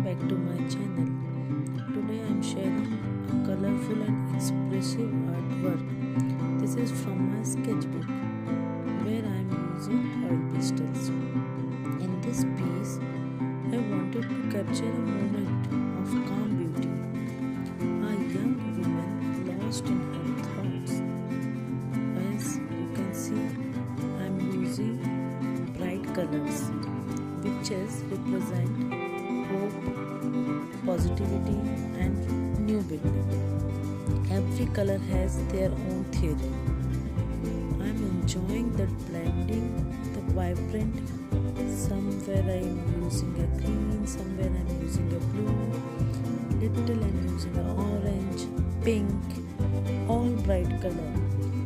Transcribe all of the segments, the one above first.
back to my channel. Today I am sharing a colorful and expressive artwork. This is from my sketchbook where I am using oil pastels. In this piece, I wanted to capture a moment of calm beauty, a young woman lost in her thoughts. As you can see, I am using bright colors which represent hope, positivity, and new beginning. Every color has their own theory. I am enjoying the blending, the vibrant. Somewhere I am using a green, somewhere I am using a blue, little I am using an orange, pink, all bright color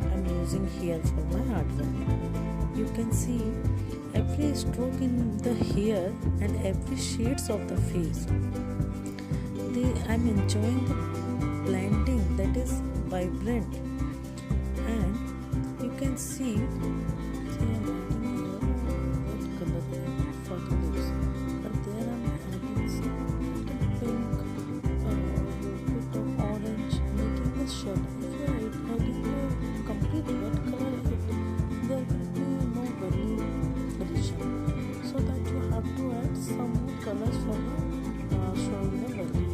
I am using here for my artwork. You can see every stroke in the hair and every shades of the face. I'm enjoying the blending that is vibrant, and you can see I'm adding here what color for the lips, but there I'm adding some little pink, bit of orange, making the shadow. If you are adding a complete red color, there will be no value addition, so that you have to add some more colors for the showing the value.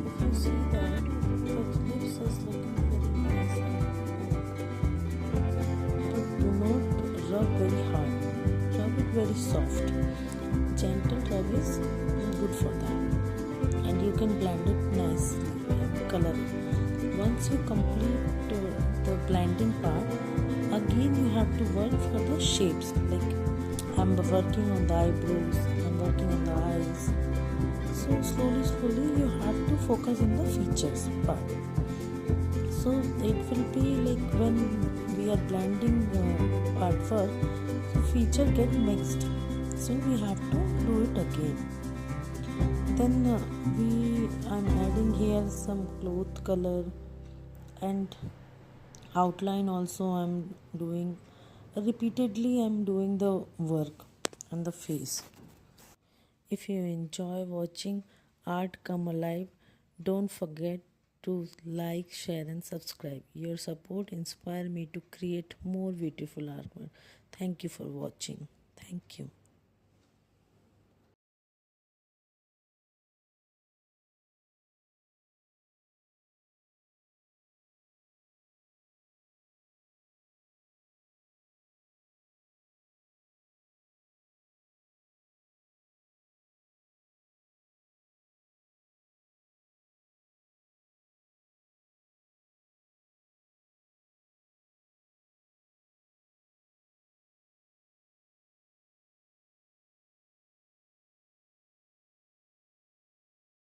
If you see that the lips is looking very nice and do not rub very hard, rub it very soft. Gentle rub is good for that, and you can blend it nicely and color it. Once you complete the blending part, again you have to work for the shapes. Like I'm working on the eyebrows, I'm working on the eyes. So slowly you have to focus on the features part. So it will be like when we are blending artwork, the feature get mixed. So we have to do it again. Then I'm adding here some cloth color and outline also. I'm doing repeatedly. I'm doing the work on the face. If you enjoy watching art come alive, don't forget to like, share and subscribe. Your support inspires me to create more beautiful artwork. Thank you for watching. Thank you.